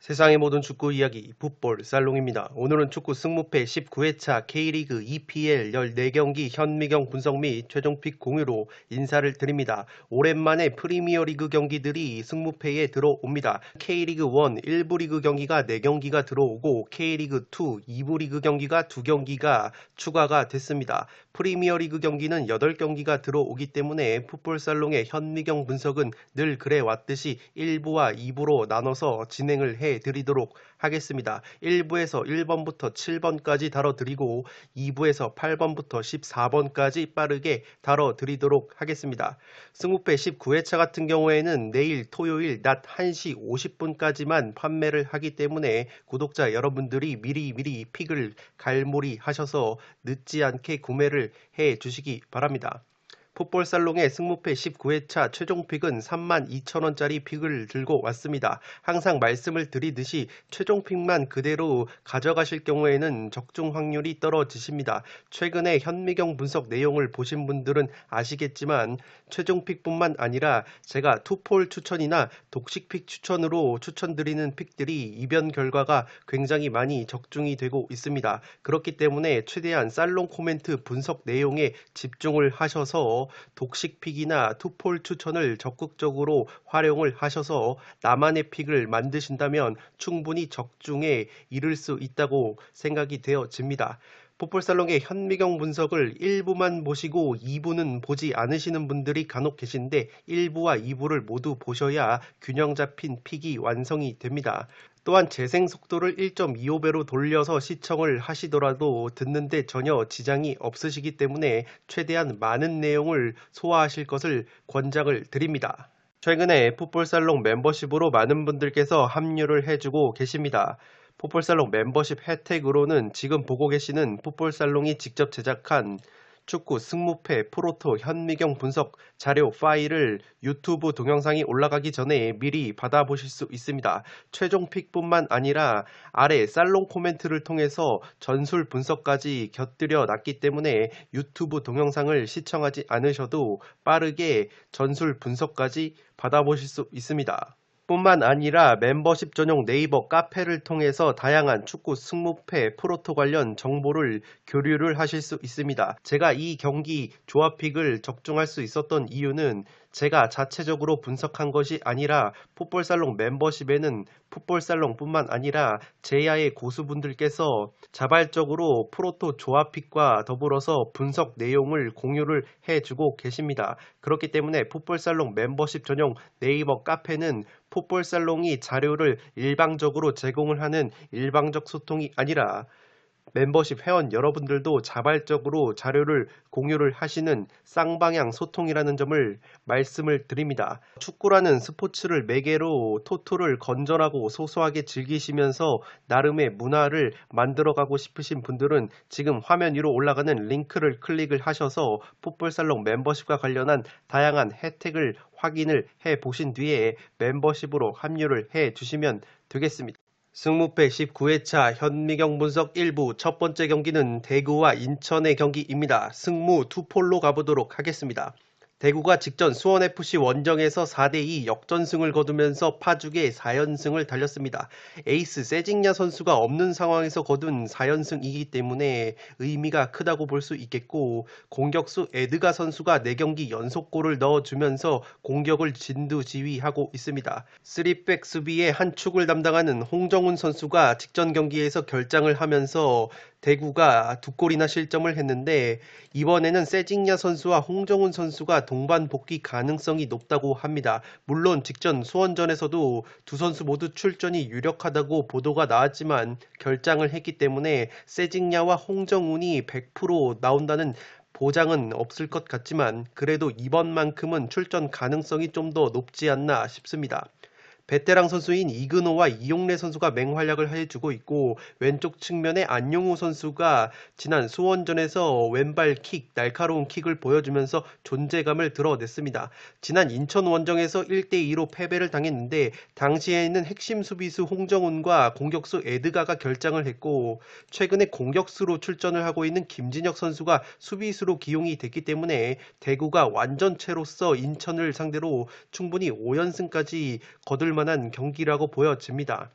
세상의 모든 축구 이야기 풋볼 살롱입니다. 오늘은 축구 승무패 19회차 K리그 EPL 14경기 현미경 분석 및 최종픽 공유로 인사를 드립니다. 오랜만에 프리미어리그 경기들이 승무패에 들어옵니다. K리그 1 1부 리그 경기가 4경기가 들어오고 K리그 2 2부 리그 경기가 2경기가 추가가 됐습니다. 프리미어리그 경기는 8경기가 들어오기 때문에 풋볼 살롱의 현미경 분석은 늘 그래왔듯이 1부와 2부로 나눠서 진행을 해드리도록 하겠습니다. 1부에서 1번부터 7번까지 다뤄드리고 2부에서 8번부터 14번까지 빠르게 다뤄드리도록 하겠습니다. 승무패 19회차 같은 경우에는 내일 토요일 낮 1시 50분까지만 판매를 하기 때문에 구독자 여러분들이 미리 픽을 갈무리 하셔서 늦지 않게 구매를 해 주시기 바랍니다. 풋볼살롱의 승무패 19회차 최종픽은 32,000원짜리 픽을 들고 왔습니다. 항상 말씀을 드리듯이 최종픽만 그대로 가져가실 경우에는 적중 확률이 떨어지십니다. 최근에 현미경 분석 내용을 보신 분들은 아시겠지만 최종픽뿐만 아니라 제가 투폴 추천이나 독식픽 추천으로 추천드리는 픽들이 이변 결과가 굉장히 많이 적중이 되고 있습니다. 그렇기 때문에 최대한 살롱 코멘트 분석 내용에 집중을 하셔서 독식픽이나 투폴 추천을 적극적으로 활용을 하셔서 나만의 픽을 만드신다면 충분히 적중에 이를 수 있다고 생각이 되어집니다. 풋볼살롱의 현미경 분석을 1부만 보시고 2부는 보지 않으시는 분들이 간혹 계신데 1부와 2부를 모두 보셔야 균형 잡힌 픽이 완성이 됩니다. 또한 재생 속도를 1.25배로 돌려서 시청을 하시더라도 듣는데 전혀 지장이 없으시기 때문에 최대한 많은 내용을 소화하실 것을 권장을 드립니다. 최근에 풋볼살롱 멤버십으로 많은 분들께서 합류를 해주고 계십니다. 풋볼살롱 멤버십 혜택으로는 지금 보고 계시는 풋볼살롱이 직접 제작한 축구 승무패 프로토 현미경 분석 자료 파일을 유튜브 동영상이 올라가기 전에 미리 받아보실 수 있습니다. 최종픽뿐만 아니라 아래 살롱 코멘트를 통해서 전술 분석까지 곁들여 놨기 때문에 유튜브 동영상을 시청하지 않으셔도 빠르게 전술 분석까지 받아보실 수 있습니다. 뿐만 아니라 멤버십 전용 네이버 카페를 통해서 다양한 축구 승무패 프로토 관련 정보를 교류를 하실 수 있습니다. 제가 이 경기 조합픽을 적중할 수 있었던 이유는 제가 자체적으로 분석한 것이 아니라 풋볼살롱 멤버십에는 풋볼살롱뿐만 아니라 제야의 고수분들께서 자발적으로 프로토 조합픽과 더불어서 분석 내용을 공유를 해주고 계십니다. 그렇기 때문에 풋볼살롱 멤버십 전용 네이버 카페는 풋볼살롱이 자료를 일방적으로 제공을 하는 일방적 소통이 아니라 멤버십 회원 여러분들도 자발적으로 자료를 공유를 하시는 쌍방향 소통이라는 점을 말씀을 드립니다. 축구라는 스포츠를 매개로 토토를 건전하고 소소하게 즐기시면서 나름의 문화를 만들어가고 싶으신 분들은 지금 화면 위로 올라가는 링크를 클릭을 하셔서 풋볼살롱 멤버십과 관련한 다양한 혜택을 확인을 해 보신 뒤에 멤버십으로 합류를 해 주시면 되겠습니다. 승무패 19회차 현미경 분석 1부 첫 번째 경기는 대구와 인천의 경기입니다. 승무 투폴로 가보도록 하겠습니다. 대구가 직전 수원FC 원정에서 4대2 역전승을 거두면서 파죽의 4연승을 달렸습니다. 에이스 세징야 선수가 없는 상황에서 거둔 4연승이기 때문에 의미가 크다고 볼 수 있겠고 공격수 에드가 선수가 4경기 연속골을 넣어주면서 공격을 진두지휘하고 있습니다. 3백 수비의 한 축을 담당하는 홍정훈 선수가 직전 경기에서 결장을 하면서 대구가 2골이나 실점을 했는데 이번에는 세징야 선수와 홍정훈 선수가 동반 복귀 가능성이 높다고 합니다. 물론 직전 수원전에서도 두 선수 모두 출전이 유력하다고 보도가 나왔지만 결장을 했기 때문에 세징야와 홍정훈이 100% 나온다는 보장은 없을 것 같지만 그래도 이번만큼은 출전 가능성이 좀 더 높지 않나 싶습니다. 베테랑 선수인 이근호와 이용래 선수가 맹활약을 해주고 있고 왼쪽 측면에 안용우 선수가 지난 수원전에서 왼발 킥, 날카로운 킥을 보여주면서 존재감을 드러냈습니다. 지난 인천 원정에서 1대2로 패배를 당했는데 당시에는 핵심 수비수 홍정훈과 공격수 에드가가 결장을 했고 최근에 공격수로 출전을 하고 있는 김진혁 선수가 수비수로 기용이 됐기 때문에 대구가 완전체로서 인천을 상대로 충분히 5연승까지 거둘 만한 경기라고 보여집니다.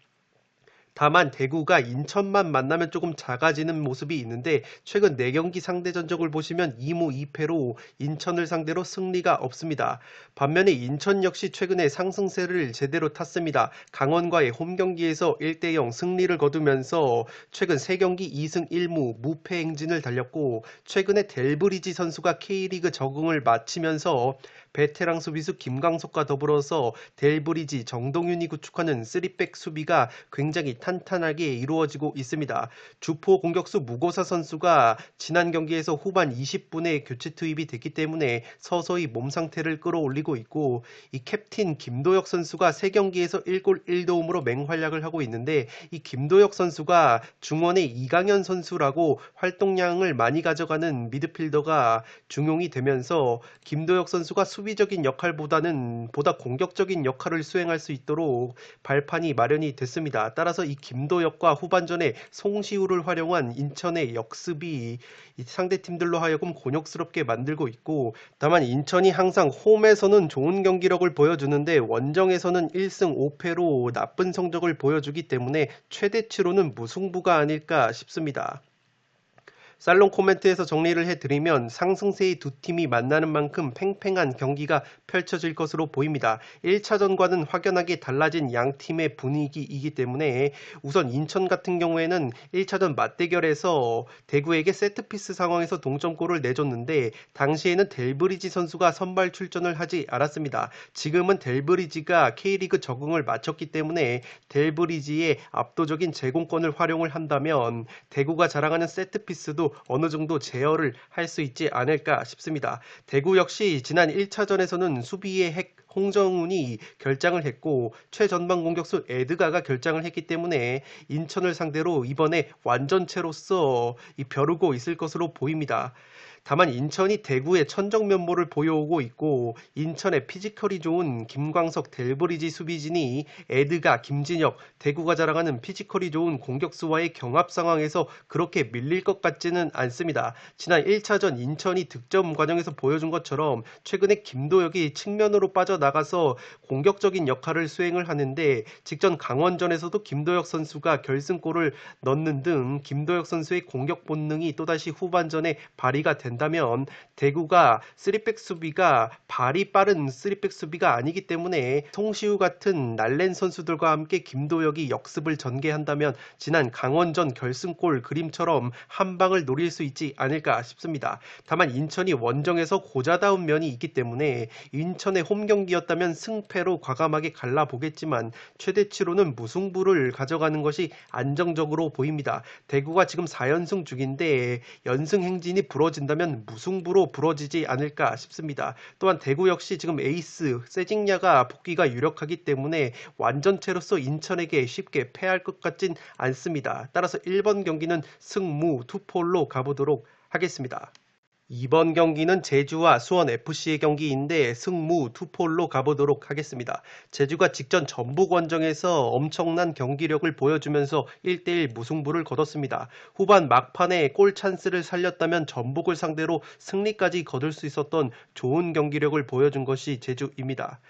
다만 대구가 인천만 만나면 조금 작아지는 모습이 있는데 최근 4경기 상대 전적을 보시면 2무 2패로 인천을 상대로 승리가 없습니다. 반면에 인천 역시 최근에 상승세를 제대로 탔습니다. 강원과의 홈경기에서 1대0 승리를 거두면서 최근 3경기 2승 1무 무패 행진을 달렸고 최근에 델브리지 선수가 K리그 적응을 마치면서 베테랑 수비수 김광석과 더불어서 델브리지 정동윤이 구축하는 3백 수비가 굉장히 탄탄하게 이루어지고 있습니다. 주포 공격수 무고사 선수가 지난 경기에서 후반 20분에 교체 투입이 됐기 때문에 서서히 몸 상태를 끌어올리고 있고 이 캡틴 김도혁 선수가 3경기에서 1골 1도움으로 맹활약을 하고 있는데 이 김도혁 선수가 중원의 이강현 선수라고 활동량을 많이 가져가는 미드필더가 중용이 되면서 김도혁 선수가 수비적인 역할보다는 보다 공격적인 역할을 수행할 수 있도록 발판이 마련이 됐습니다. 따라서 이 김도혁과 후반전에 송시우를 활용한 인천의 역습이 상대팀들로 하여금 곤욕스럽게 만들고 있고 다만 인천이 항상 홈에서는 좋은 경기력을 보여주는데 원정에서는 1승 5패로 나쁜 성적을 보여주기 때문에 최대치로는 무승부가 아닐까 싶습니다. 살롱 코멘트에서 정리를 해드리면 상승세의 두 팀이 만나는 만큼 팽팽한 경기가 펼쳐질 것으로 보입니다. 1차전과는 확연하게 달라진 양 팀의 분위기이기 때문에 우선 인천 같은 경우에는 1차전 맞대결에서 대구에게 세트피스 상황에서 동점골을 내줬는데 당시에는 델브리지 선수가 선발 출전을 하지 않았습니다. 지금은 델브리지가 K리그 적응을 마쳤기 때문에 델브리지의 압도적인 제공권을 활용을 한다면 대구가 자랑하는 세트피스도 어느 정도 제어를 할 수 있지 않을까 싶습니다. 대구 역시 지난 1차전에서는 수비의 핵 홍정훈이 결장을 했고 최전방 공격수 에드가가 결장을 했기 때문에 인천을 상대로 이번에 완전체로서 벼르고 있을 것으로 보입니다. 다만 인천이 대구의 천정 면모를 보여오고 있고 인천의 피지컬이 좋은 김광석 델브리지 수비진이 에드가 김진혁 대구가 자랑하는 피지컬이 좋은 공격수와의 경합 상황에서 그렇게 밀릴 것 같지는 않습니다. 지난 1차전 인천이 득점 과정에서 보여준 것처럼 최근에 김도혁이 측면으로 빠져나가서 공격적인 역할을 수행을 하는데 직전 강원전에서도 김도혁 선수가 결승골을 넣는 등 김도혁 선수의 공격 본능이 또다시 후반전에 발휘가 된다면 대구가 3백 수비가 발이 빠른 3백 수비가 아니기 때문에 송시우 같은 날랜 선수들과 함께 김도혁이 역습을 전개한다면 지난 강원전 결승골 그림처럼 한 방을 노릴 수 있지 않을까 싶습니다. 다만 인천이 원정에서 고자다운 면이 있기 때문에 인천의 홈 경기였다면 승패로 과감하게 갈라보겠지만 최대치로는 무승부를 가져가는 것이 안정적으로 보입니다. 대구가 지금 4연승 중인데 연승 행진이 부러진다면 무승부로 부러지지 않을까 싶습니다. 또한 대구 역시 지금 에이스 세징야가 복귀가 유력하기 때문에 완전체로서 인천에게 쉽게 패할 것 같진 않습니다. 따라서 1번 경기는 승무 투폴로 가보도록 하겠습니다. 2번 경기는 제주와 수원FC의 경기인데 승무 투폴로 가보도록 하겠습니다. 제주가 직전 전북 원정에서 엄청난 경기력을 보여주면서 1대1 무승부를 거뒀습니다. 후반 막판에 골 찬스를 살렸다면 전북을 상대로 승리까지 거둘 수 있었던 좋은 경기력을 보여준 것이 제주입니다.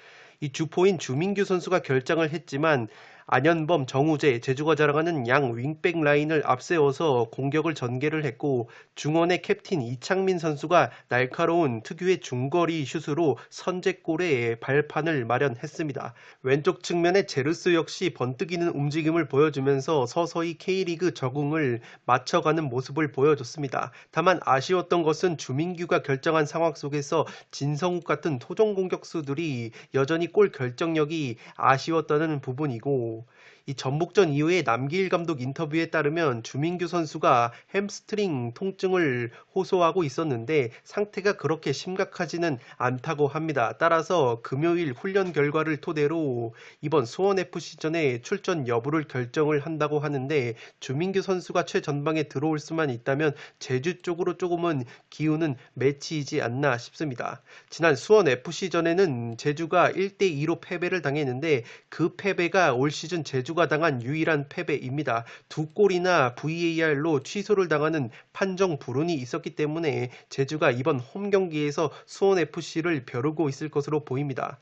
이 주포인 주민규 선수가 결장을 했지만 안현범, 정우재, 제주가 자랑하는 양 윙백 라인을 앞세워서 공격을 전개를 했고 중원의 캡틴 이창민 선수가 날카로운 특유의 중거리 슛으로 선제골에 발판을 마련했습니다. 왼쪽 측면의 제르스 역시 번뜩이는 움직임을 보여주면서 서서히 K리그 적응을 맞춰가는 모습을 보여줬습니다. 다만 아쉬웠던 것은 주민규가 결정한 상황 속에서 진성욱 같은 토종 공격수들이 여전히 골 결정력이 아쉬웠다는 부분이고 이 전북전 이후에 남기일 감독 인터뷰에 따르면 주민규 선수가 햄스트링 통증을 호소하고 있었는데 상태가 그렇게 심각하지는 않다고 합니다. 따라서 금요일 훈련 결과를 토대로 이번 수원FC전에 출전 여부를 결정을 한다고 하는데 주민규 선수가 최전방에 들어올 수만 있다면 제주 쪽으로 조금은 기우는 매치이지 않나 싶습니다. 지난 수원FC전에는 제주가 1대2로 패배를 당했는데 그 패배가 올 시즌 제주가 당한 유일한 패배입니다. 2골이나 VAR로 취소를 당하는 판정 불운이 있었기 때문에 제주가 이번 홈 경기에서 수원FC를 벼르고 있을 것으로 보입니다.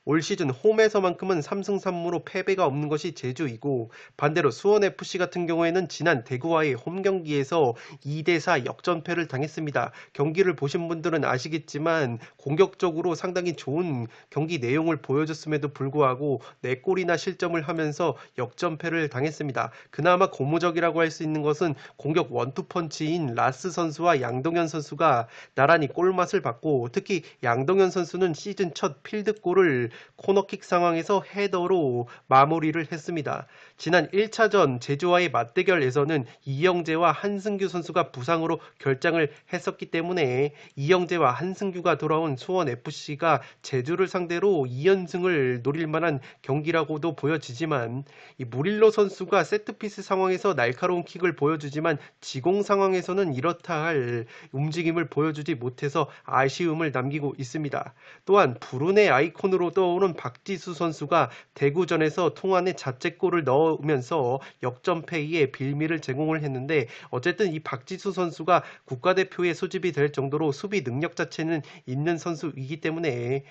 올 시즌 홈에서만큼은 3승 3무로 패배가 없는 것이 제주이고 반대로 수원FC 같은 경우에는 지난 대구와의 홈 경기에서 2대4 역전패를 당했습니다. 경기를 보신 분들은 아시겠지만 공격적으로 상당히 좋은 경기 내용을 보여줬음에도 불구하고 4골이나 실점을 하면서 역전패를 당했습니다. 그나마 고무적이라고 할 수 있는 것은 공격 원투펀치인 라스 선수와 양동현 선수가 나란히 골맛을 봤고 특히 양동현 선수는 시즌 첫 필드골을 코너킥 상황에서 헤더로 마무리를 했습니다. 지난 1차전 제주와의 맞대결에서는 이영재와 한승규 선수가 부상으로 결장을 했었기 때문에 이영재와 한승규가 돌아온 수원FC가 제주를 상대로 2연승을 노릴 만한 경기라고도 보여지지만 이 무릴로 선수가 세트피스 상황에서 날카로운 킥을 보여주지만 지공 상황에서는 이렇다 할 움직임을 보여주지 못해서 아쉬움을 남기고 있습니다. 또한 불운의 아이콘으로 떠오른 박지수 선수가 대구전에서 통안에 자책골을 넣으면서 역전패의 빌미를 제공을 했는데 어쨌든 이 박지수 선수가 국가대표에 소집이 될 정도로 수비 능력 자체는 있는 선수이기 때문에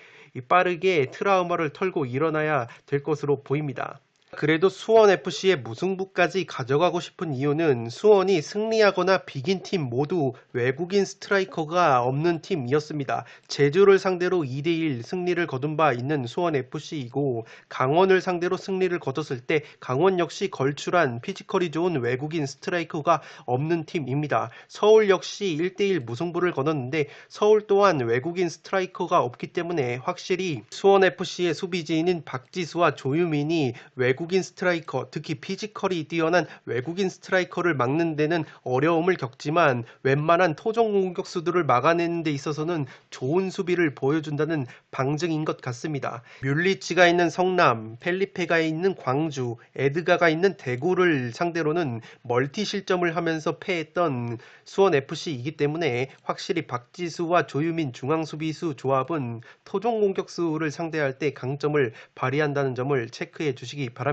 빠르게 트라우마를 털고 일어나야 될 것으로 보입니다. 그래도 수원FC의 무승부까지 가져가고 싶은 이유는 수원이 승리하거나 비긴 팀 모두 외국인 스트라이커가 없는 팀이었습니다. 제주를 상대로 2대1 승리를 거둔 바 있는 수원FC이고 강원을 상대로 승리를 거뒀을 때 강원 역시 걸출한 피지컬이 좋은 외국인 스트라이커가 없는 팀입니다. 서울 역시 1대1 무승부를 거뒀는데 서울 또한 외국인 스트라이커가 없기 때문에 확실히 수원FC의 수비진인 박지수와 조유민이 외국인 스트라이커, 특히 피지컬이 뛰어난 외국인 스트라이커를 막는 데는 어려움을 겪지만 웬만한 토종 공격수들을 막아내는 데 있어서는 좋은 수비를 보여준다는 방증인 것 같습니다. 뮬리치가 있는 성남, 펠리페가 있는 광주, 에드가가 있는 대구를 상대로는 멀티 실점을 하면서 패했던 수원FC이기 때문에 확실히 박지수와 조유민 중앙수비수 조합은 토종 공격수를 상대할 때 강점을 발휘한다는 점을 체크해 주시기 바랍니다.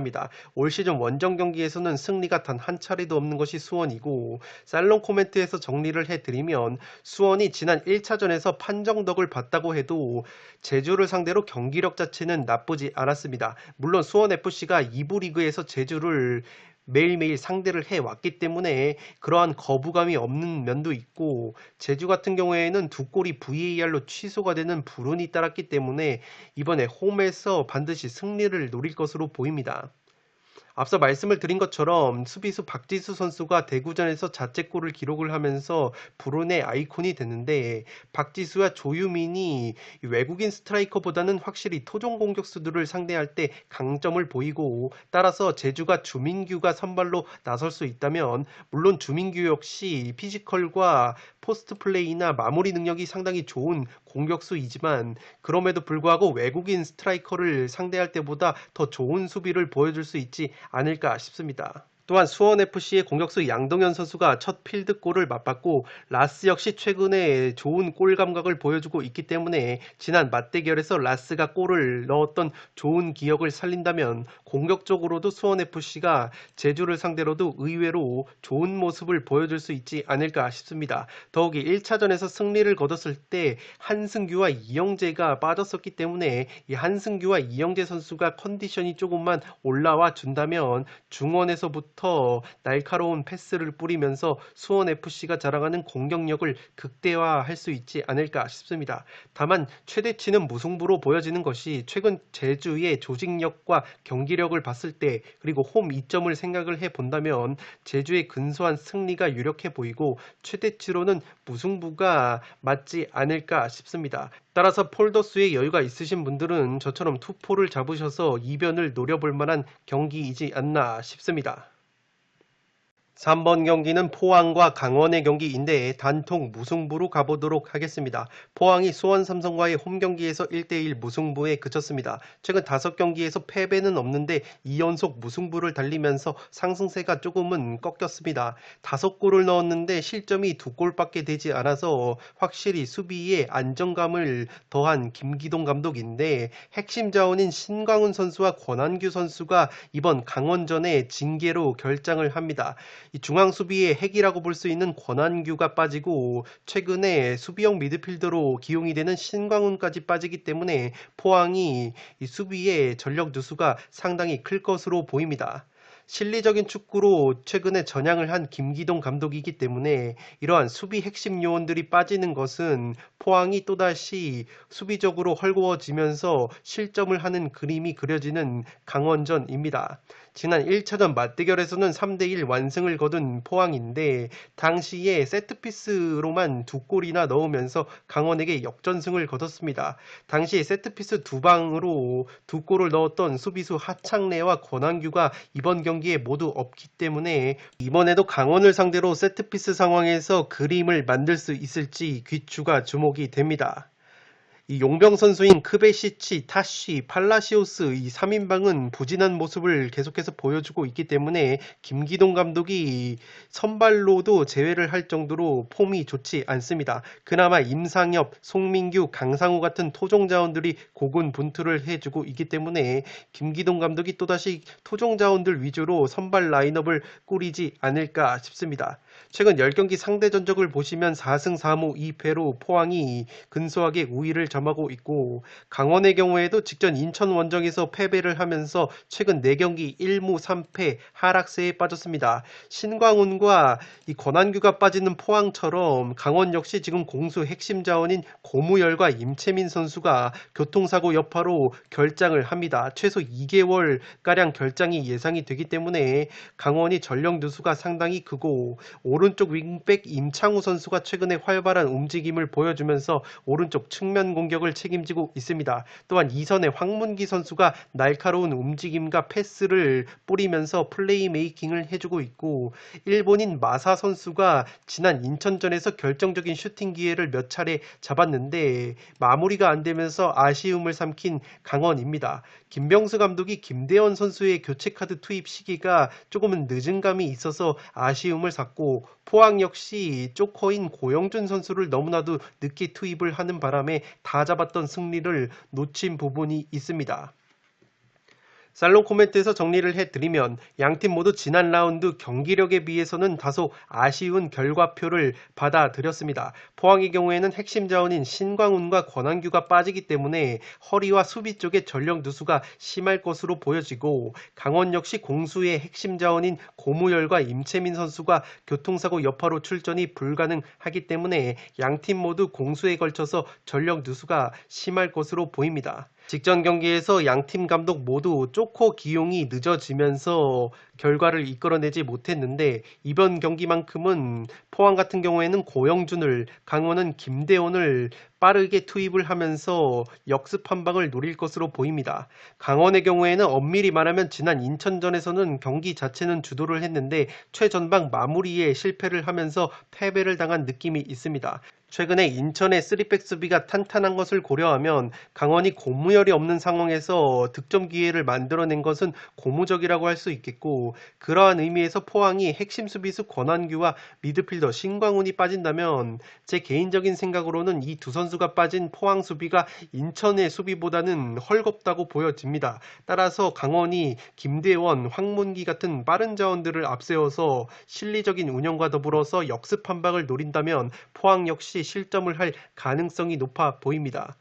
올 시즌 원정 경기에서는 승리가 단 한 차례도 없는 것이 수원이고 살롱 코멘트에서 정리를 해드리면 수원이 지난 1차전에서 판정덕을 봤다고 해도 제주를 상대로 경기력 자체는 나쁘지 않았습니다. 물론 수원FC가 2부 리그에서 제주를 매일매일 상대를 해왔기 때문에 그러한 거부감이 없는 면도 있고 제주 같은 경우에는 두 골이 VAR로 취소가 되는 불운이 따랐기 때문에 이번에 홈에서 반드시 승리를 노릴 것으로 보입니다. 앞서 말씀을 드린 것처럼 수비수 박지수 선수가 대구전에서 자책골을 기록을 하면서 불운의 아이콘이 됐는데 박지수와 조유민이 외국인 스트라이커보다는 확실히 토종 공격수들을 상대할 때 강점을 보이고 따라서 제주가 주민규가 선발로 나설 수 있다면 물론 주민규 역시 피지컬과 포스트 플레이나 마무리 능력이 상당히 좋은 공격수이지만 그럼에도 불구하고 외국인 스트라이커를 상대할 때보다 더 좋은 수비를 보여줄 수 있지 않을까 싶습니다. 또한 수원FC의 공격수 양동현 선수가 첫 필드골을 맛봤고 라스 역시 최근에 좋은 골 감각을 보여주고 있기 때문에 지난 맞대결에서 라스가 골을 넣었던 좋은 기억을 살린다면 공격적으로도 수원FC가 제주를 상대로도 의외로 좋은 모습을 보여줄 수 있지 않을까 싶습니다. 더욱이 1차전에서 승리를 거뒀을 때 한승규와 이영재가 빠졌었기 때문에 이 한승규와 이영재 선수가 컨디션이 조금만 올라와 준다면 중원에서부터 날카로운 패스를 뿌리면서 수원FC가 자랑하는 공격력을 극대화할 수 있지 않을까 싶습니다. 다만 최대치는 무승부로 보여지는 것이 최근 제주의 조직력과 경기력을 봤을 때 그리고 홈 이점을 생각을 해본다면 제주의 근소한 승리가 유력해 보이고 최대치로는 무승부가 맞지 않을까 싶습니다. 따라서 폴더스의 여유가 있으신 분들은 저처럼 투포를 잡으셔서 이변을 노려볼 만한 경기이지 않나 싶습니다. 3번 경기는 포항과 강원의 경기인데 단통 무승부로 가보도록 하겠습니다. 포항이 수원 삼성과의 홈 경기에서 1대1 무승부에 그쳤습니다. 최근 5경기에서 패배는 없는데 2연속 무승부를 달리면서 상승세가 조금은 꺾였습니다. 5골을 넣었는데 실점이 2골밖에 되지 않아서 확실히 수비에 안정감을 더한 김기동 감독인데 핵심 자원인 신광훈 선수와 권한규 선수가 이번 강원전에 징계로 결장을 합니다. 이 중앙 수비의 핵이라고 볼 수 있는 권한규가 빠지고 최근에 수비형 미드필더로 기용이 되는 신광훈까지 빠지기 때문에 포항이 이 수비의 전력 누수가 상당히 클 것으로 보입니다. 실리적인 축구로 최근에 전향을 한 김기동 감독이기 때문에 이러한 수비 핵심 요원들이 빠지는 것은 포항이 또다시 수비적으로 헐거워지면서 실점을 하는 그림이 그려지는 강원전입니다. 지난 1차전 맞대결에서는 3대1 완승을 거둔 포항인데 당시에 세트피스로만 2골이나 넣으면서 강원에게 역전승을 거뒀습니다. 당시 세트피스 2방으로 2골을 넣었던 수비수 하창래와 권한규가 이번 경기에 모두 없기 때문에 이번에도 강원을 상대로 세트피스 상황에서 그림을 만들 수 있을지 귀추가 주목이 됩니다. 이 용병 선수인 크베시치, 타쉬, 팔라시오스 이 3인방은 부진한 모습을 계속해서 보여주고 있기 때문에 김기동 감독이 선발로도 제외를 할 정도로 폼이 좋지 않습니다. 그나마 임상엽, 송민규, 강상우 같은 토종 자원들이 고군분투를 해주고 있기 때문에 김기동 감독이 또다시 토종 자원들 위주로 선발 라인업을 꾸리지 않을까 싶습니다. 최근 10경기 상대 전적을 보시면 4승 4무 2패로 포항이 근소하게 우위를 점하고 있고 강원의 경우에도 직전 인천 원정에서 패배를 하면서 최근 4경기 1무 3패 하락세에 빠졌습니다. 신광훈과 이 권한규가 빠지는 포항처럼 강원 역시 지금 공수 핵심 자원인 고무열과 임채민 선수가 교통사고 여파로 결장을 합니다. 최소 2개월가량 결장이 예상이 되기 때문에 강원이 전력 누수가 상당히 크고 오른쪽 윙백 임창우 선수가 최근에 활발한 움직임을 보여주면서 오른쪽 측면 공격을 책임지고 있습니다. 또한 이선의 황문기 선수가 날카로운 움직임과 패스를 뿌리면서 플레이메이킹을 해주고 있고 일본인 마사 선수가 지난 인천전에서 결정적인 슈팅 기회를 몇 차례 잡았는데 마무리가 안 되면서 아쉬움을 삼킨 강원입니다. 김병수 감독이 김대원 선수의 교체 카드 투입 시기가 조금은 늦은 감이 있어서 아쉬움을 샀고 포항 역시 조커인 고영준 선수를 너무나도 늦게 투입을 하는 바람에 다 잡았던 승리를 놓친 부분이 있습니다. 살롱 코멘트에서 정리를 해드리면 양팀 모두 지난 라운드 경기력에 비해서는 다소 아쉬운 결과표를 받아들였습니다. 포항의 경우에는 핵심 자원인 신광훈과 권한규가 빠지기 때문에 허리와 수비 쪽에 전력 누수가 심할 것으로 보여지고 강원 역시 공수의 핵심 자원인 고무열과 임채민 선수가 교통사고 여파로 출전이 불가능하기 때문에 양팀 모두 공수에 걸쳐서 전력 누수가 심할 것으로 보입니다. 직전 경기에서 양팀 감독 모두 쪼코 기용이 늦어지면서 결과를 이끌어내지 못했는데 이번 경기만큼은 포항 같은 경우에는 고영준을, 강원은 김대원을 빠르게 투입을 하면서 역습 한 방을 노릴 것으로 보입니다. 강원의 경우에는 엄밀히 말하면 지난 인천전에서는 경기 자체는 주도를 했는데 최전방 마무리에 실패를 하면서 패배를 당한 느낌이 있습니다. 최근에 인천의 3백 수비가 탄탄한 것을 고려하면 강원이 고무열이 없는 상황에서 득점 기회를 만들어낸 것은 고무적이라고 할 수 있겠고 그러한 의미에서 포항이 핵심 수비수 권한규와 미드필더 신광훈이 빠진다면 제 개인적인 생각으로는 이 두 선수가 빠진 포항 수비가 인천의 수비보다는 헐겁다고 보여집니다. 따라서 강원이 김대원, 황문기 같은 빠른 자원들을 앞세워서 실리적인 운영과 더불어서 역습 한 방을 노린다면 포항 역시 실점을 할 가능성이 높아 보입니다.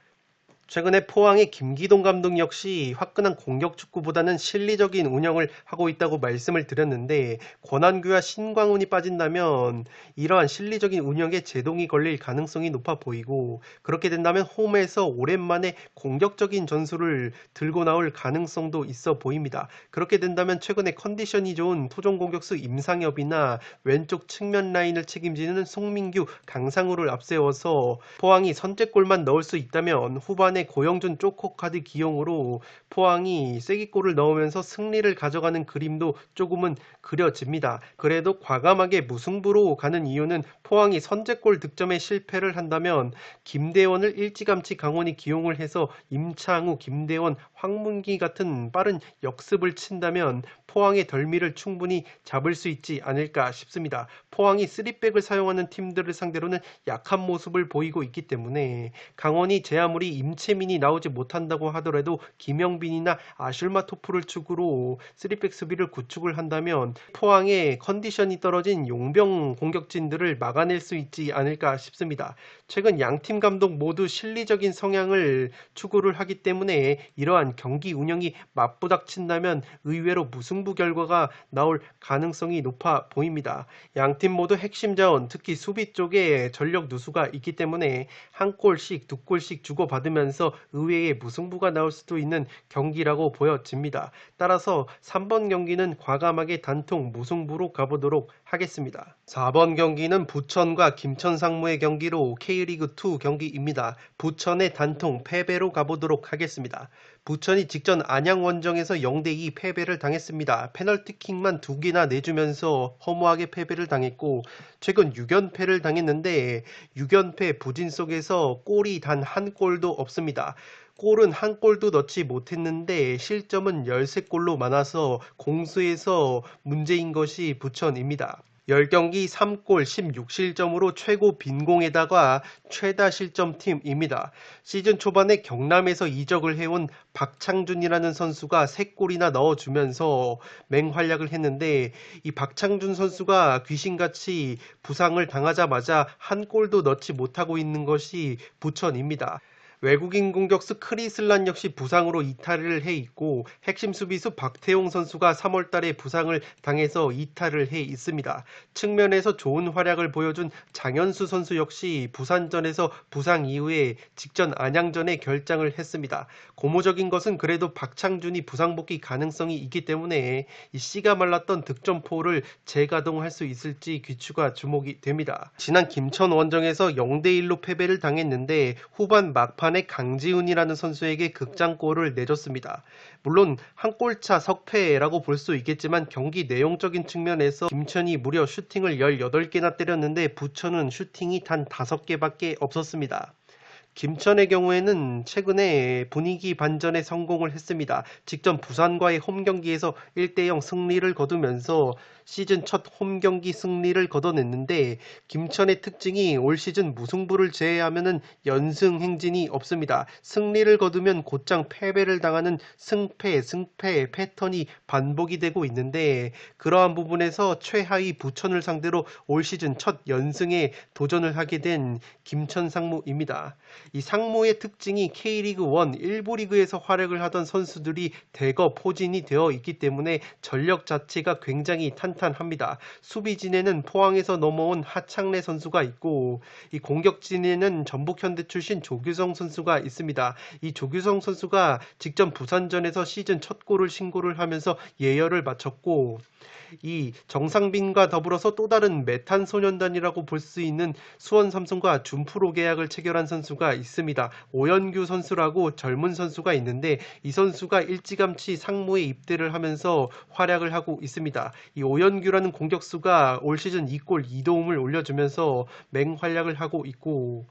최근에 포항의 김기동 감독 역시 화끈한 공격 축구보다는 실리적인 운영을 하고 있다고 말씀을 드렸는데 권한규와 신광훈이 빠진다면 이러한 실리적인 운영에 제동이 걸릴 가능성이 높아 보이고 그렇게 된다면 홈에서 오랜만에 공격적인 전술을 들고 나올 가능성도 있어 보입니다. 그렇게 된다면 최근에 컨디션이 좋은 토종 공격수 임상엽이나 왼쪽 측면 라인을 책임지는 송민규, 강상우를 앞세워서 포항이 선제골만 넣을 수 있다면 후반에 고영준 쪼코 카드 기용으로 포항이 쐐기골을 넣으면서 승리를 가져가는 그림도 조금은 그려집니다. 그래도 과감하게 무승부로 가는 이유는 포항이 선제골 득점에 실패를 한다면 김대원을 일찌감치 강원이 기용을 해서 임창우, 김대원, 황문기 같은 빠른 역습을 친다면 포항의 덜미를 충분히 잡을 수 있지 않을까 싶습니다. 포항이 3백을 사용하는 팀들을 상대로는 약한 모습을 보이고 있기 때문에 강원이 제 아무리 임채민이 나오지 못한다고 하더라도 김영빈이나 아슐마토프를 축으로 3백 수비를 구축을 한다면 포항의 컨디션이 떨어진 용병 공격진들을 막아낼 수 있지 않을까 싶습니다. 최근 양팀 감독 모두 실리적인 성향을 추구를 하기 때문에 이러한 경기 운영이 맞부닥친다면 의외로 무승부 결과가 나올 가능성이 높아 보입니다. 양팀 모두 핵심 자원, 특히 수비 쪽에 전력 누수가 있기 때문에 한 골씩 두 골씩 주고받으면서 의외의 무승부가 나올 수도 있는 경기라고 보여집니다. 따라서 3번 경기는 과감하게 단통 무승부로 가보도록 하겠습니다. 4번 경기는 부천과 김천 상무의 경기로 K리그2 경기입니다. 부천의 단통 패배로 가보도록 하겠습니다. 부천이 직전 안양 원정에서 0대2 패배를 당했습니다. 페널티킥만 2개나 내주면서 허무하게 패배를 당했고 최근 6연패를 당했는데 6연패 부진 속에서 골이 단 한 골도 없습니다. 골은 한 골도 넣지 못했는데 실점은 13골로 많아서 공수에서 문제인 것이 부천입니다. 10경기 3골 16실점으로 최고 빈공에다가 최다 실점팀입니다. 시즌 초반에 경남에서 이적을 해온 박창준이라는 선수가 3골이나 넣어주면서 맹활약을 했는데 이 박창준 선수가 귀신같이 부상을 당하자마자 한 골도 넣지 못하고 있는 것이 부천입니다. 외국인 공격수 크리슬란 역시 부상으로 이탈을 해 있고 핵심 수비수 박태용 선수가 3월달에 부상을 당해서 이탈을 해 있습니다. 측면에서 좋은 활약을 보여준 장현수 선수 역시 부산전에서 부상 이후에 직전 안양전에 결장을 했습니다. 고무적인 것은 그래도 박창준이 부상 복귀 가능성이 있기 때문에 이 씨가 말랐던 득점포를 재가동할 수 있을지 귀추가 주목이 됩니다. 지난 김천 원정에서 0대1로 패배를 당했는데 후반 막판에 강지훈이라는 선수에게 극장골을 내줬습니다. 물론 한 골차 석패라고 볼 수 있겠지만 경기 내용적인 측면에서 김천이 무려 슈팅을 18개나 때렸는데 부천은 슈팅이 단 5개밖에 없었습니다. 김천의 경우에는 최근에 분위기 반전에 성공을 했습니다. 직전 부산과의 홈경기에서 1대0 승리를 거두면서 시즌 첫 홈경기 승리를 거둬냈는데 김천의 특징이 올 시즌 무승부를 제외하면 연승 행진이 없습니다. 승리를 거두면 곧장 패배를 당하는 승패 패턴이 반복이 되고 있는데 그러한 부분에서 최하위 부천을 상대로 올 시즌 첫 연승에 도전을 하게 된 김천 상무입니다. 이 상무의 특징이 K리그1 일부 리그에서 활약을 하던 선수들이 대거 포진이 되어 있기 때문에 전력 자체가 굉장히 탄탄합니다. 수비진에는 포항에서 넘어온 하창래 선수가 있고 이 공격진에는 전북현대 출신 조규성 선수가 있습니다. 이 조규성 선수가 직전 부산전에서 시즌 첫 골을 신고를 하면서 예열을 마쳤고 이 정상빈과 더불어서 또 다른 메탄 소년단이라고 볼 수 있는 수원 삼성과 준프로 계약을 체결한 선수가 있습니다. 오연규 선수라고 젊은 선수가 있는데 이 선수가 일찌감치 상무에 입대를 하면서 활약을 하고 있습니다. 이 오연규라는 공격수가 올 시즌 2골 2도움을 올려주면서 맹활약을 하고 있고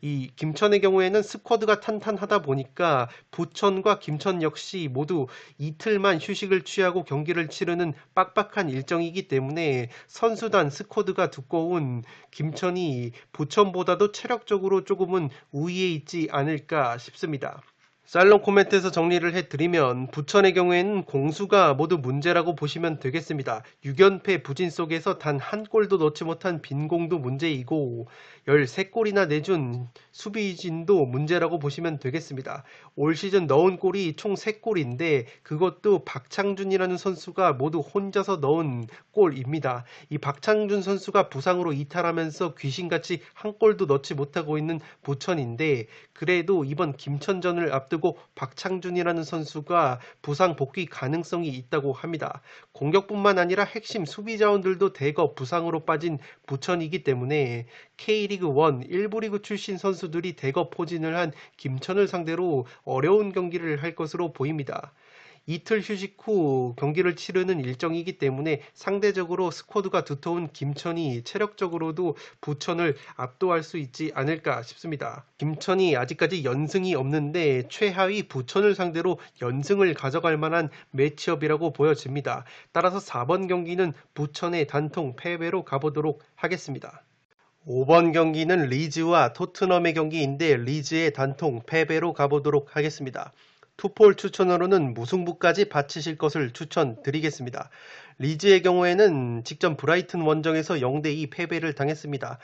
이 김천의 경우에는 스쿼드가 탄탄하다 보니까 부천과 김천 역시 모두 이틀만 휴식을 취하고 경기를 치르는 빡빡한 일정이기 때문에 선수단 스쿼드가 두꺼운 김천이 부천보다도 체력적으로 조금은 우위에 있지 않을까 싶습니다. 살롱 코멘트에서 정리를 해드리면 부천의 경우에는 공수가 모두 문제라고 보시면 되겠습니다. 6연패 부진 속에서 단 한 골도 넣지 못한 빈공도 문제이고 13골이나 내준 수비진도 문제라고 보시면 되겠습니다. 올 시즌 넣은 골이 총 3골인데 그것도 박창준이라는 선수가 모두 혼자서 넣은 골입니다. 이 박창준 선수가 부상으로 이탈하면서 귀신같이 한 골도 넣지 못하고 있는 부천인데 그래도 이번 김천전을 앞두고 박창준이라는 선수가 부상 복귀 가능성이 있다고 합니다. 공격뿐만 아니라 핵심 수비 자원들도 대거 부상으로 빠진 부천이기 때문에 K리그1 일부 리그 출신 선수들이 대거 포진을 한 김천을 상대로 어려운 경기를 할 것으로 보입니다. 이틀 휴식 후 경기를 치르는 일정이기 때문에 상대적으로 스쿼드가 두터운 김천이 체력적으로도 부천을 압도할 수 있지 않을까 싶습니다. 김천이 아직까지 연승이 없는데 최하위 부천을 상대로 연승을 가져갈 만한 매치업이라고 보여집니다. 따라서 4번 경기는 부천의 단통 패배로 가보도록 하겠습니다. 5번 경기는 리즈와 토트넘의 경기인데 리즈의 단통 패배로 가보도록 하겠습니다. 투폴 추천으로는 무승부까지 바치실 것을 추천드리겠습니다. 리즈의 경우에는 직전 브라이튼 원정에서 0대2 패배를 당했습니다.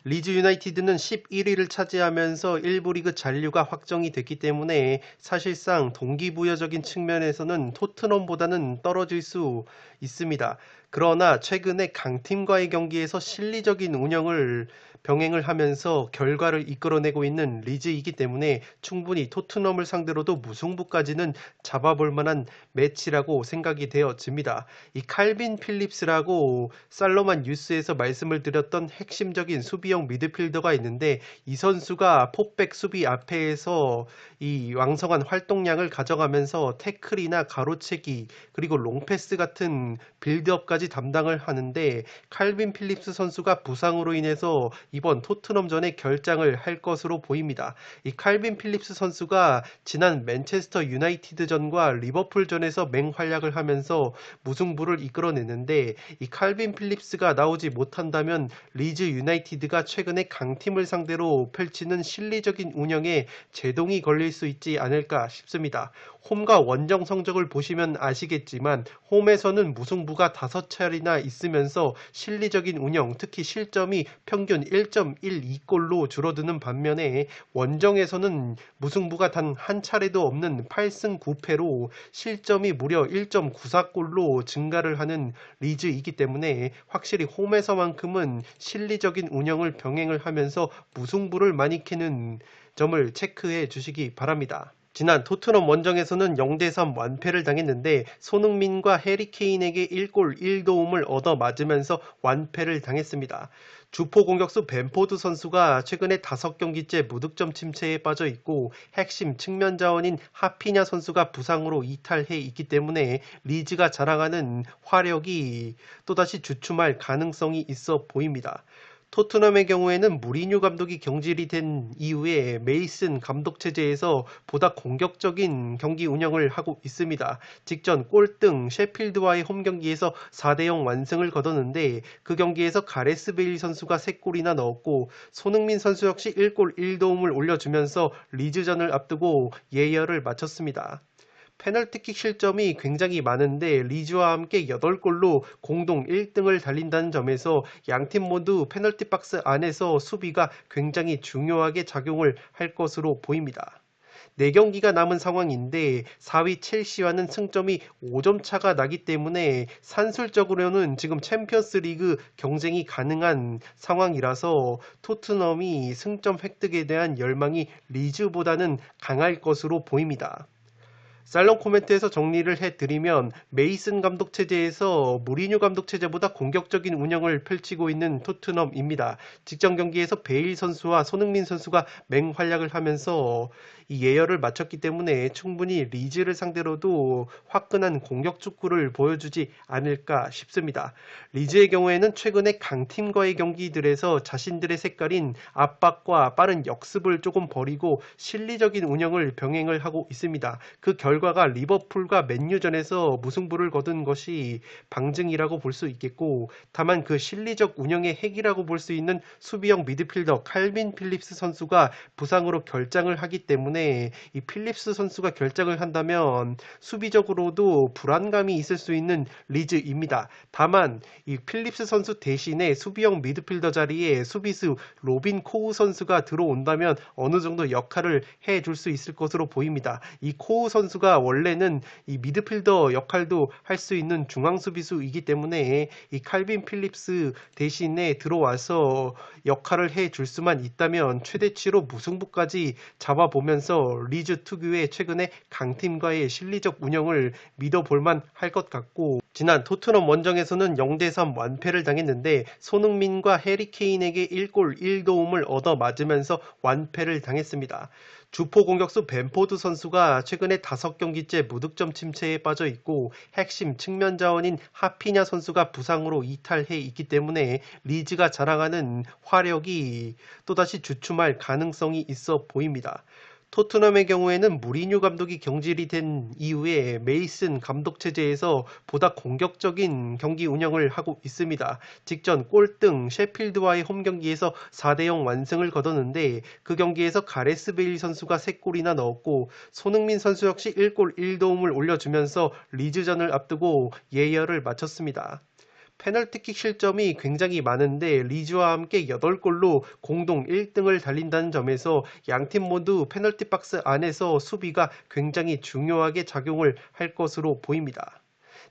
리즈 유나이티드는 11위를 차지하면서 1부 리그 잔류가 확정이 됐기 때문에 사실상 동기부여적인 측면에서는 토트넘보다는 떨어질 수 있습니다. 그러나 최근에 강팀과의 경기에서 실리적인 운영을 병행을 하면서 결과를 이끌어내고 있는 리즈이기 때문에 충분히 토트넘을 상대로도 무승부까지는 잡아볼 만한 매치라고 생각이 되어집니다. 이 칼빈 필립스라고 살로만 뉴스에서 말씀을 드렸던 핵심적인 수비형 미드필더가 있는데 이 선수가 포백 수비 앞에서 이 왕성한 활동량을 가져가면서 태클이나 가로채기 그리고 롱패스 같은 빌드업까지 담당을 하는데 칼빈 필립스 선수가 부상으로 인해서 이번 토트넘전에 결장을 할 것으로 보입니다. 이 칼빈 필립스 선수가 지난 맨체스터 유나이티드전과 리버풀전에서 맹활약을 하면서 무승부를 이끌어내는데 이 칼빈 필립스가 나오지 못한다면 리즈 유나이티드가 최근에 강팀을 상대로 펼치는 실리적인 운영에 제동이 걸릴 수 있지 않을까 싶습니다. 홈과 원정 성적을 보시면 아시겠지만 홈에서는 무승부가 5차례나 있으면서 실리적인 운영, 특히 실점이 평균 1.12골로 줄어드는 반면에 원정에서는 무승부가 단 한 차례도 없는 8승 9패로 실점이 무려 1.94골로 증가를 하는 리즈이기 때문에 확실히 홈에서만큼은 실리적인 운영을 병행을 하면서 무승부를 많이 캐는 점을 체크해 주시기 바랍니다. 지난 토트넘 원정에서는 0대3 완패를 당했는데 손흥민과 해리케인에게 1골 1도움을 얻어맞으면서 완패를 당했습니다. 주포 공격수 벤포드 선수가 최근에 5경기째 무득점 침체에 빠져 있고 핵심 측면 자원인 하피냐 선수가 부상으로 이탈해 있기 때문에 리즈가 자랑하는 화력이 또다시 주춤할 가능성이 있어 보입니다. 토트넘의 경우에는 무리뉴 감독이 경질이 된 이후에 메이슨 감독 체제에서 보다 공격적인 경기 운영을 하고 있습니다. 직전 꼴등 셰필드와의 홈 경기에서 4대0 완승을 거뒀는데 그 경기에서 가레스 베일 선수가 3골이나 넣었고 손흥민 선수 역시 1골 1도움을 올려주면서 리즈전을 앞두고 예열을 마쳤습니다. 페널티킥 실점이 굉장히 많은데 리즈와 함께 8골로 공동 1등을 달린다는 점에서 양팀 모두 페널티 박스 안에서 수비가 굉장히 중요하게 작용을 할 것으로 보입니다. 4경기가 남은 상황인데 4위 첼시와는 승점이 5점 차가 나기 때문에 산술적으로는 지금 챔피언스 리그 경쟁이 가능한 상황이라서 토트넘이 승점 획득에 대한 열망이 리즈보다는 강할 것으로 보입니다. 살롱 코멘트에서 정리를 해드리면 메이슨 감독 체제에서 무리뉴 감독 체제보다 공격적인 운영을 펼치고 있는 토트넘입니다. 직전 경기에서 베일 선수와 손흥민 선수가 맹활약을 하면서 이 예열을 마쳤기 때문에 충분히 리즈를 상대로도 화끈한 공격 축구를 보여주지 않을까 싶습니다. 리즈의 경우에는 최근에 강팀과의 경기들에서 자신들의 색깔인 압박과 빠른 역습을 조금 버리고 실리적인 운영을 병행을 하고 있습니다. 그 결과가 리버풀과 맨유전에서 무승부를 거둔 것이 방증이라고 볼 수 있겠고 다만 그 실리적 운영의 핵이라고 볼 수 있는 수비형 미드필더 칼빈 필립스 선수가 부상으로 결장을 하기 때문에 이 필립스 선수가 결장을 한다면 수비적으로도 불안감이 있을 수 있는 리즈입니다. 다만 이 필립스 선수 대신에 수비형 미드필더 자리에 수비수 로빈 코우 선수가 들어온다면 어느 정도 역할을 해줄 수 있을 것으로 보입니다. 이 코우 선수가 원래는 이 미드필더 역할도 할 수 있는 중앙 수비수이기 때문에 이 칼빈 필립스 대신에 들어와서 역할을 해줄 수만 있다면 최대치로 무승부까지 잡아보면서 리즈 특유의 최근에 강팀과의 실리적 운영을 믿어볼만 할 것 같고 지난 토트넘 원정에서는 0대3 완패를 당했는데 손흥민과 해리 케인에게 1골 1도움을 얻어 맞으면서 완패를 당했습니다. 주포 공격수 벤포드 선수가 최근에 5경기째 무득점 침체에 빠져 있고 핵심 측면 자원인 하피냐 선수가 부상으로 이탈해 있기 때문에 리즈가 자랑하는 화력이 또다시 주춤할 가능성이 있어 보입니다. 토트넘의 경우에는 무리뉴 감독이 경질이 된 이후에 메이슨 감독 체제에서 보다 공격적인 경기 운영을 하고 있습니다. 직전 꼴등 셰필드와의 홈 경기에서 4대0 완승을 거뒀는데 그 경기에서 가레스 베일 선수가 3골이나 넣었고 손흥민 선수 역시 1골 1도움을 올려주면서 리즈전을 앞두고 예열을 마쳤습니다. 페널티킥 실점이 굉장히 많은데 리즈와 함께 8골로 공동 1등을 달린다는 점에서 양팀 모두 페널티 박스 안에서 수비가 굉장히 중요하게 작용을 할 것으로 보입니다.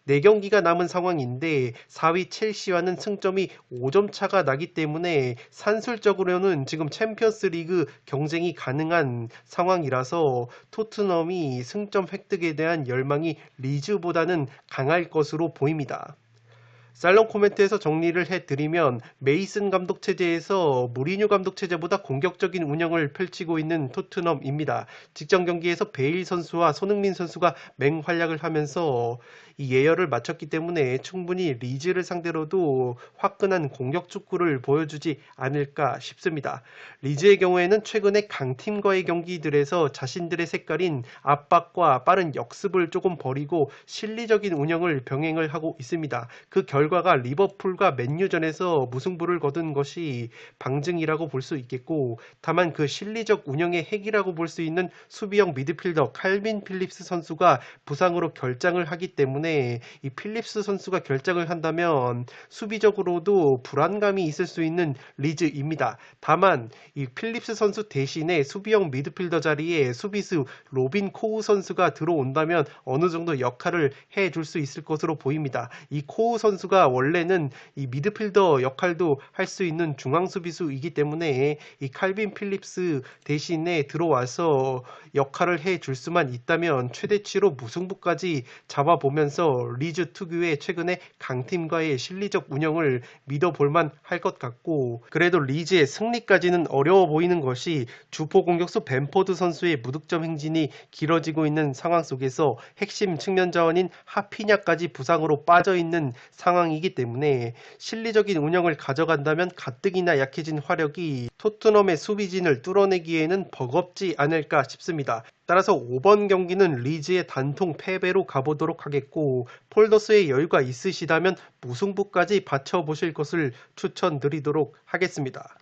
4경기가 남은 상황인데 4위 첼시와는 승점이 5점 차가 나기 때문에 산술적으로는 지금 챔피언스 리그 경쟁이 가능한 상황이라서 토트넘이 승점 획득에 대한 열망이 리즈보다는 강할 것으로 보입니다. 살롱 코멘트에서 정리를 해드리면 메이슨 감독 체제에서 무리뉴 감독 체제보다 공격적인 운영을 펼치고 있는 토트넘입니다. 직전 경기에서 베일 선수와 손흥민 선수가 맹활약을 하면서 이 예열을 마쳤기 때문에 충분히 리즈를 상대로도 화끈한 공격 축구를 보여주지 않을까 싶습니다. 리즈의 경우에는 최근에 강팀과의 경기들에서 자신들의 색깔인 압박과 빠른 역습을 조금 버리고 실리적인 운영을 병행을 하고 있습니다. 그 결과가 리버풀과 맨유전에서 무승부를 거둔 것이 방증이라고 볼 수 있겠고, 다만 그 실리적 운영의 핵이라고 볼 수 있는 수비형 미드필더 칼빈 필립스 선수가 부상으로 결장을 하기 때문에 이 필립스 선수가 결장을 한다면 수비적으로도 불안감이 있을 수 있는 리즈입니다. 다만 이 필립스 선수 대신에 수비형 미드필더 자리에 수비수 로빈 코우 선수가 들어온다면 어느 정도 역할을 해줄 수 있을 것으로 보입니다. 이 코우 선수가 원래는 이 미드필더 역할도 할 수 있는 중앙 수비수이기 때문에 이 칼빈 필립스 대신에 들어와서 역할을 해줄 수만 있다면 최대치로 무승부까지 잡아보면서 리즈 특유의 최근에 강팀과의 실리적 운영을 믿어볼만 할 것 같고, 그래도 리즈의 승리까지는 어려워 보이는 것이 주포 공격수 벤포드 선수의 무득점 행진이 길어지고 있는 상황 속에서 핵심 측면 자원인 하피냐까지 부상으로 빠져있는 상황이기 때문에 실리적인 운영을 가져간다면 가뜩이나 약해진 화력이 토트넘의 수비진을 뚫어내기에는 버겁지 않을까 싶습니다. 따라서 5번 경기는 리즈의 단통 패배로 가보도록 하겠고, 폴더스의 여유가 있으시다면 무승부까지 받쳐보실 것을 추천드리도록 하겠습니다.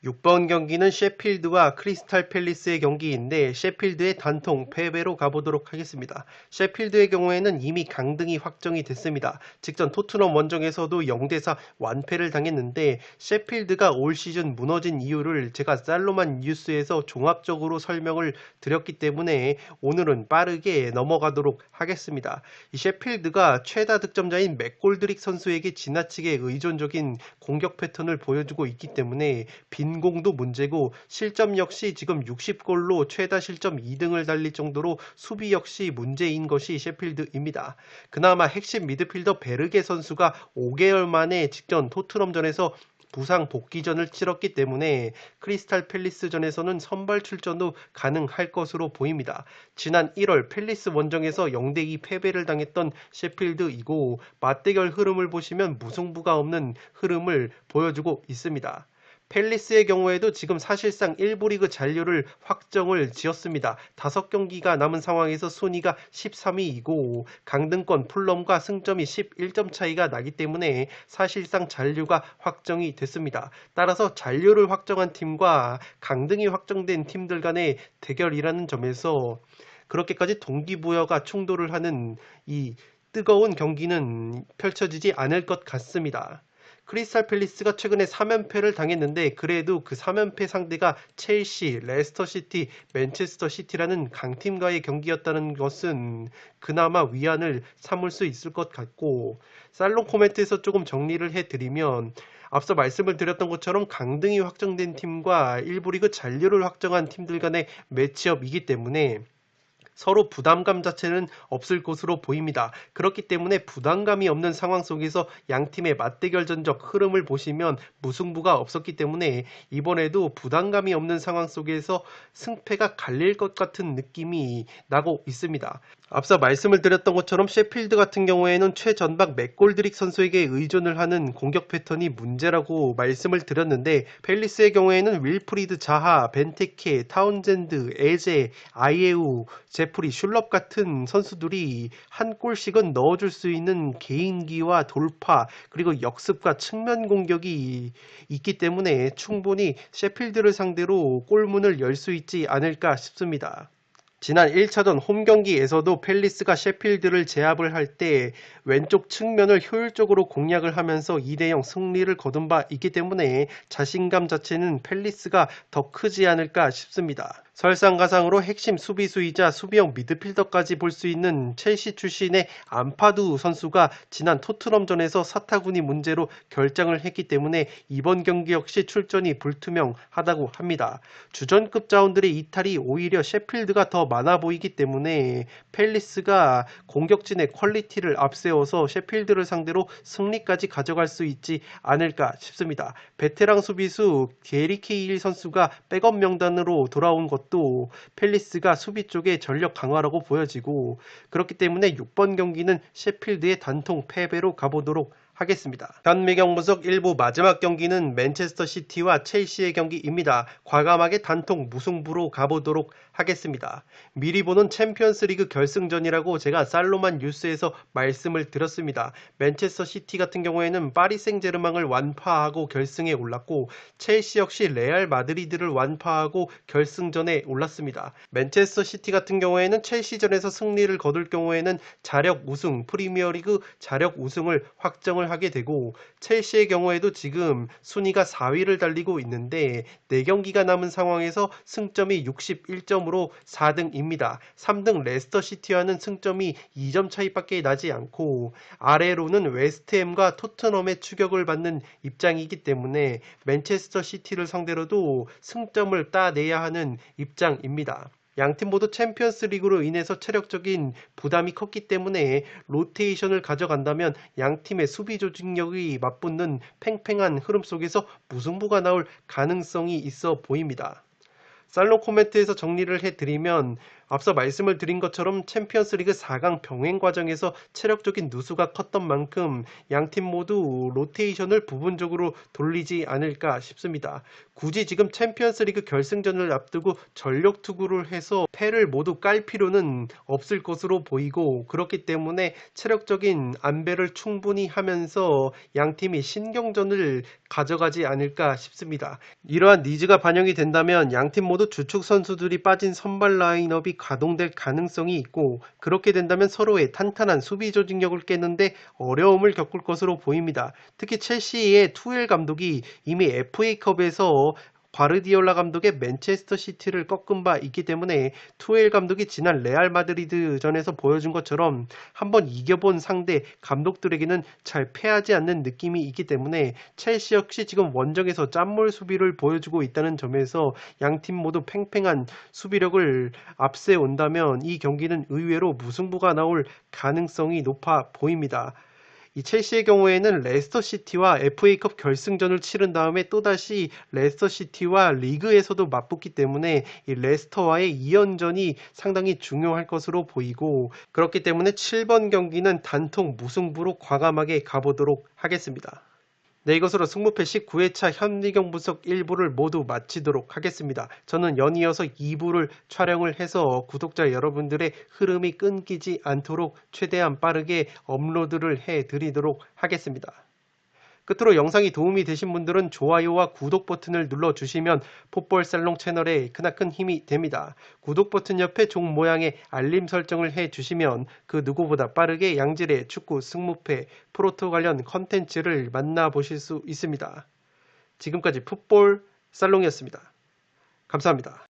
6번 경기는 셰필드와 크리스탈 팰리스의 경기인데 셰필드의 단통 패배로 가보도록 하겠습니다. 셰필드의 경우에는 이미 강등이 확정이 됐습니다. 직전 토트넘 원정에서도 0대4 완패를 당했는데 셰필드가 올 시즌 무너진 이유를 제가 살로만 뉴스에서 종합적으로 설명을 드렸기 때문에 오늘은 빠르게 넘어가도록 하겠습니다. 이 셰필드가 최다 득점자인 맥골드릭 선수에게 지나치게 의존적인 공격 패턴을 보여주고 있기 때문에 빈공도 문제고 실점 역시 지금 60골로 최다 실점 2등을 달릴 정도로 수비 역시 문제인 것이 셰필드입니다. 그나마 핵심 미드필더 베르게 선수가 5개월 만에 직전 토트넘전에서 부상 복귀전을 치렀기 때문에 크리스탈 팰리스전에서는 선발 출전도 가능할 것으로 보입니다. 지난 1월 팰리스 원정에서 0대2 패배를 당했던 셰필드이고 맞대결 흐름을 보시면 무승부가 없는 흐름을 보여주고 있습니다. 팰리스의 경우에도 지금 사실상 1부 리그 잔류를 확정을 지었습니다. 5경기가 남은 상황에서 순위가 13위이고 강등권 풀럼과 승점이 11점 차이가 나기 때문에 사실상 잔류가 확정이 됐습니다. 따라서 잔류를 확정한 팀과 강등이 확정된 팀들 간의 대결이라는 점에서 그렇게까지 동기부여가 충돌을 하는 이 뜨거운 경기는 펼쳐지지 않을 것 같습니다. 크리스탈 팰리스가 최근에 3연패를 당했는데 그래도 그 3연패 상대가 첼시, 레스터시티, 맨체스터시티라는 강팀과의 경기였다는 것은 그나마 위안을 삼을 수 있을 것 같고, 살롱 코멘트에서 조금 정리를 해드리면 앞서 말씀을 드렸던 것처럼 강등이 확정된 팀과 1부 리그 잔류를 확정한 팀들 간의 매치업이기 때문에 서로 부담감 자체는 없을 것으로 보입니다. 그렇기 때문에 부담감이 없는 상황 속에서 양팀의 맞대결전적 흐름을 보시면 무승부가 없었기 때문에 이번에도 부담감이 없는 상황 속에서 승패가 갈릴 것 같은 느낌이 나고 있습니다. 앞서 말씀을 드렸던 것처럼 셰필드 같은 경우에는 최전방 맥골드릭 선수에게 의존을 하는 공격 패턴이 문제라고 말씀을 드렸는데, 팰리스의 경우에는 윌프리드 자하, 벤테케, 타운젠드, 에제, 아이에우, 제프리, 슐럽 같은 선수들이 한 골씩은 넣어줄 수 있는 개인기와 돌파, 그리고 역습과 측면 공격이 있기 때문에 충분히 셰필드를 상대로 골문을 열 수 있지 않을까 싶습니다. 지난 1차전 홈경기에서도 팰리스가 셰필드를 제압을 할 때 왼쪽 측면을 효율적으로 공략을 하면서 2대0 승리를 거둔 바 있기 때문에 자신감 자체는 팰리스가 더 크지 않을까 싶습니다. 설상가상으로 핵심 수비수이자 수비형 미드필더까지 볼 수 있는 첼시 출신의 암파두 선수가 지난 토트넘전에서 사타구니 문제로 결장을 했기 때문에 이번 경기 역시 출전이 불투명하다고 합니다. 주전급 자원들의 이탈이 오히려 셰필드가 더 많아 보이기 때문에 팰리스가 공격진의 퀄리티를 앞세워서 셰필드를 상대로 승리까지 가져갈 수 있지 않을까 싶습니다. 베테랑 수비수 게리 케일 선수가 백업 명단으로 돌아온 것도 팰리스가 수비 쪽에 전력 강화라고 보여지고, 그렇기 때문에 6번 경기는 셰필드의 단통 패배로 가보도록 하겠습니다. 현미경 분석 1부 마지막 경기는 맨체스터 시티와 첼시의 경기입니다. 과감하게 단통 무승부로 가보도록 하겠습니다. 미리 보는 챔피언스 리그 결승전이라고 제가 살로만 뉴스에서 말씀을 드렸습니다. 맨체스터 시티 같은 경우에는 파리 생제르맹을 완파하고 결승에 올랐고, 첼시 역시 레알 마드리드를 완파하고 결승전에 올랐습니다. 맨체스터 시티 같은 경우에는 첼시전에서 승리를 거둘 경우에는 자력 우승, 프리미어리그 자력 우승을 확정을 하게 되고, 첼시의 경우에도 지금 순위가 4위를 달리고 있는데 4경기가 남은 상황에서 승점이 61점으로 4등입니다. 3등 레스터 시티와는 승점이 2점 차이밖에 나지 않고, 아래로는 웨스트햄과 토트넘의 추격을 받는 입장이기 때문에 맨체스터 시티를 상대로도 승점을 따내야 하는 입장입니다. 양팀 모두 챔피언스 리그로 인해서 체력적인 부담이 컸기 때문에 로테이션을 가져간다면 양팀의 수비 조직력이 맞붙는 팽팽한 흐름 속에서 무승부가 나올 가능성이 있어 보입니다. 살롱 코멘트에서 정리를 해드리면, 앞서 말씀을 드린 것처럼 챔피언스리그 4강 병행 과정에서 체력적인 누수가 컸던 만큼 양팀 모두 로테이션을 부분적으로 돌리지 않을까 싶습니다. 굳이 지금 챔피언스리그 결승전을 앞두고 전력 투구를 해서 패를 모두 깔 필요는 없을 것으로 보이고, 그렇기 때문에 체력적인 안배를 충분히 하면서 양팀이 신경전을 가져가지 않을까 싶습니다. 이러한 니즈가 반영이 된다면 양팀 모두 주축 선수들이 빠진 선발 라인업이 가동될 가능성이 있고, 그렇게 된다면 서로의 탄탄한 수비 조직력을 깨는데 어려움을 겪을 것으로 보입니다. 특히 첼시의 투엘 감독이 이미 FA컵에서 과르디올라 감독의 맨체스터 시티를 꺾은 바 있기 때문에 투엘 감독이 지난 레알 마드리드전에서 보여준 것처럼 한번 이겨본 상대 감독들에게는 잘 패하지 않는 느낌이 있기 때문에 첼시 역시 지금 원정에서 짠물 수비를 보여주고 있다는 점에서 양팀 모두 팽팽한 수비력을 앞세운다면 이 경기는 의외로 무승부가 나올 가능성이 높아 보입니다. 이 첼시의 경우에는 레스터 시티와 FA컵 결승전을 치른 다음에 또다시 레스터 시티와 리그에서도 맞붙기 때문에 이 레스터와의 2연전이 상당히 중요할 것으로 보이고, 그렇기 때문에 7번 경기는 단통 무승부로 과감하게 가보도록 하겠습니다. 네, 이것으로 승무패 19회차 현미경 분석 1부를 모두 마치도록 하겠습니다. 저는 연이어서 2부를 촬영을 해서 구독자 여러분들의 흐름이 끊기지 않도록 최대한 빠르게 업로드를 해드리도록 하겠습니다. 끝으로 영상이 도움이 되신 분들은 좋아요와 구독 버튼을 눌러주시면 풋볼살롱 채널에 크나큰 힘이 됩니다. 구독 버튼 옆에 종 모양의 알림 설정을 해주시면 그 누구보다 빠르게 양질의 축구 승무패 프로토 관련 컨텐츠를 만나보실 수 있습니다. 지금까지 풋볼살롱이었습니다. 감사합니다.